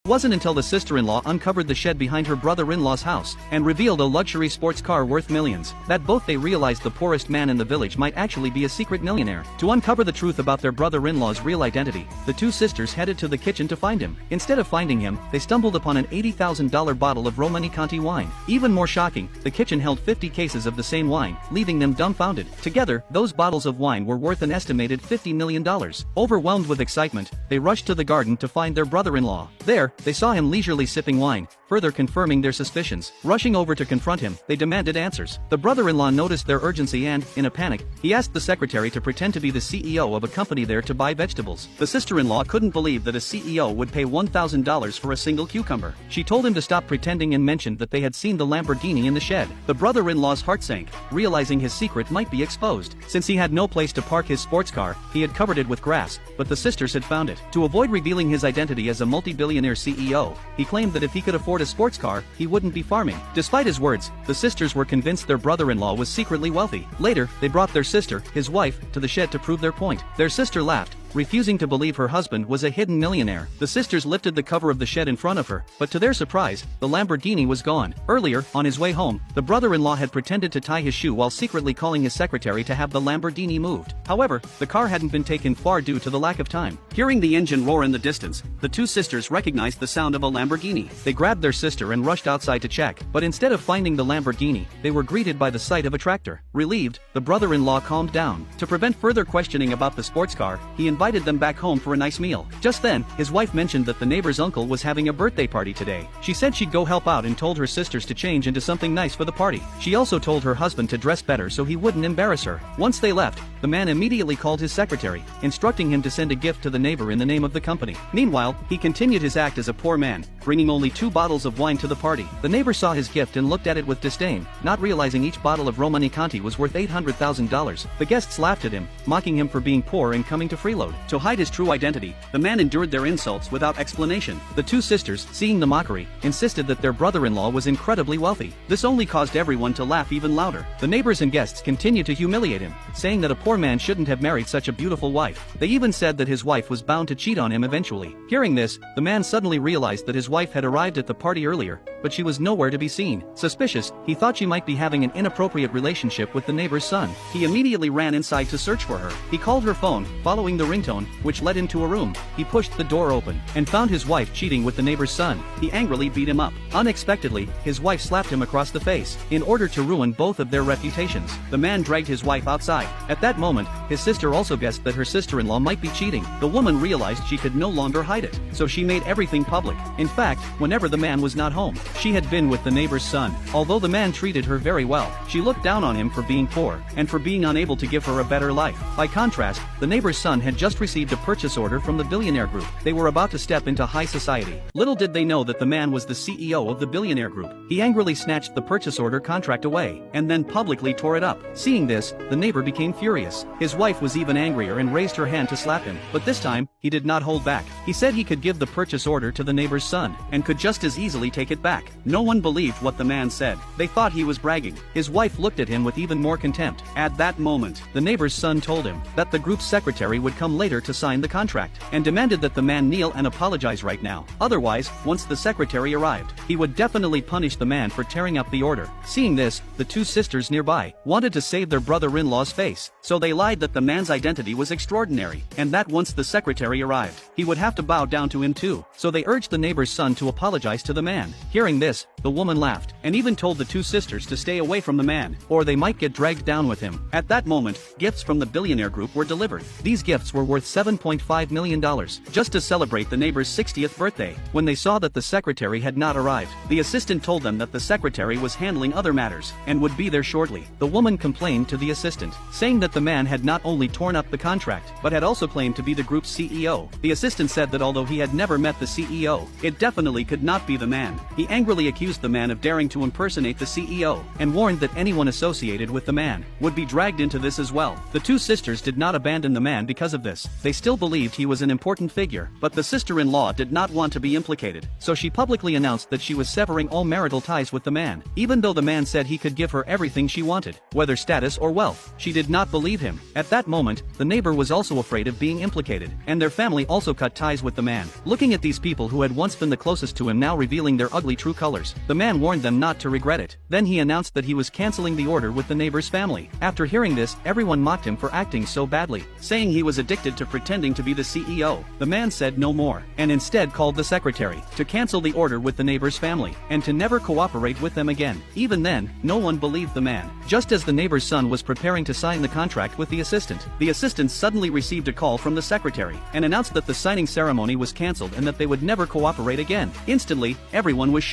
wasn't until the sister-in-law uncovered the shed behind her brother-in-law's house and revealed a luxury sports car worth millions that both they realized the poorest man in the village might actually be a secret millionaire. To uncover the truth about their brother-in-law's real identity, the two sisters headed to the kitchen to find him. Instead of finding him, they stumbled upon an $80,000 bottle of Romanée-Conti wine. Even more shocking, the kitchen held 50 cases of the same wine, leaving them dumbfounded. Together, those bottles of wine were worth an estimated $50 million. Overwhelmed with excitement, they rushed to the garden to find their brother-in-law. There, they saw him leisurely sipping wine, further confirming their suspicions. Rushing over to confront him, they demanded answers. The brother-in-law noticed their urgency and, in a panic, he asked the secretary to pretend to be the CEO of a company there to buy vegetables. The sister-in-law couldn't believe that a CEO would pay $1,000 for a single cucumber. She told him to stop pretending and mentioned that they had seen the Lamborghini in the shed. The brother-in-law's heart sank, realizing his secret might be exposed. Since he had no place to park his sports car, he had covered it with grass, but the sisters had found it. To avoid revealing his identity as a multi-billionaire CEO, he claimed that if he could afford a sports car, he wouldn't be farming. Despite his words, the sisters were convinced their brother-in-law was secretly wealthy. Later, they brought their sister, his wife, to the shed to prove their point. Their sister laughed, refusing to believe her husband was a hidden millionaire. The sisters lifted the cover of the shed in front of her, but to their surprise, the Lamborghini was gone. Earlier, on his way home, the brother-in-law had pretended to tie his shoe while secretly calling his secretary to have the Lamborghini moved. However, the car hadn't been taken far due to the lack of time. Hearing the engine roar in the distance, the two sisters recognized the sound of a Lamborghini. They grabbed their sister and rushed outside to check, but instead of finding the Lamborghini, they were greeted by the sight of a tractor. Relieved, the brother-in-law calmed down. To prevent further questioning about the sports car, he invited them back home for a nice meal. Just then, his wife mentioned that the neighbor's uncle was having a birthday party today. She said she'd go help out and told her sisters to change into something nice for the party. She also told her husband to dress better so he wouldn't embarrass her. Once they left, the man immediately called his secretary, instructing him to send a gift to the neighbor in the name of the company. Meanwhile, he continued his act as a poor man, bringing only 2 bottles of wine to the party. The neighbor saw his gift and looked at it with disdain, not realizing each bottle of Romanée-Conti was worth $800,000. The guests laughed at him, mocking him for being poor and coming to freeload. To hide his true identity, the man endured their insults without explanation. The two sisters, seeing the mockery, insisted that their brother-in-law was incredibly wealthy. This only caused everyone to laugh even louder. The neighbors and guests continued to humiliate him, saying that a poor man shouldn't have married such a beautiful wife. They even said that his wife was bound to cheat on him eventually. Hearing this, the man suddenly realized that his wife had arrived at the party earlier, but she was nowhere to be seen. Suspicious, he thought she might be having an inappropriate relationship with the neighbor's son. He immediately ran inside to search for her. He called her phone, following the ringtone, which led into a room. He pushed the door open and found his wife cheating with the neighbor's son. He angrily beat him up. Unexpectedly, his wife slapped him across the face. In order to ruin both of their reputations, the man dragged his wife outside. At that moment, his sister also guessed that her sister-in-law might be cheating. The woman realized she could no longer hide it, so she made everything public. In fact, whenever the man was not home, she had been with the neighbor's son. Although the man treated her very well, she looked down on him for being poor and for being unable to give her a better life. By contrast, the neighbor's son had just received a purchase order from the billionaire group. They were about to step into high society. Little did they know that the man was the CEO of the billionaire group. He angrily snatched the purchase order contract away, and then publicly tore it up. Seeing this, the neighbor became furious. His wife was even angrier and raised her hand to slap him, but this time, he did not hold back. He said he could give the purchase order to the neighbor's son, and could just as easily take it back. No one believed what the man said. They thought he was bragging. His wife looked at him with even more contempt. At that moment, the neighbor's son told him that the group's secretary would come later to sign the contract, and demanded that the man kneel and apologize right now. Otherwise, once the secretary arrived, he would definitely punish the man for tearing up the order. Seeing this, the two sisters nearby wanted to save their brother-in-law's face, so they lied that the man's identity was extraordinary, and that once the secretary arrived, he would have to bow down to him too. So they urged the neighbor's son to apologize to the man. Hearing this, the woman laughed, and even told the two sisters to stay away from the man, or they might get dragged down with him. At that moment, gifts from the billionaire group were delivered. These gifts were worth $7.5 million, just to celebrate the neighbor's 60th birthday. When they saw that the secretary had not arrived, the assistant told them that the secretary was handling other matters, and would be there shortly. The woman complained to the assistant, saying that the man had not only torn up the contract, but had also claimed to be the group's CEO. The assistant said that although he had never met the CEO, it definitely could not be the man. He angrily accused the man of daring to impersonate the CEO, and warned that anyone associated with the man would be dragged into this as well. The two sisters did not abandon the man because of this. They still believed he was an important figure, but the sister-in-law did not want to be implicated, so she publicly announced that she was severing all marital ties with the man. Even though the man said he could give her everything she wanted, whether status or wealth, she did not believe him. At that moment, the neighbor was also afraid of being implicated, and their family also cut ties with the man. Looking at these people who had once been the the closest to him now revealing their ugly true colors. The man warned them not to regret it. Then he announced that he was canceling the order with the neighbor's family. After hearing this, everyone mocked him for acting so badly, saying he was addicted to pretending to be the CEO. The man said no more, and instead called the secretary to cancel the order with the neighbor's family, and to never cooperate with them again. Even then, no one believed the man. Just as the neighbor's son was preparing to sign the contract with the assistant suddenly received a call from the secretary, and announced that the signing ceremony was cancelled and that they would never cooperate again. Instantly, everyone was shocked.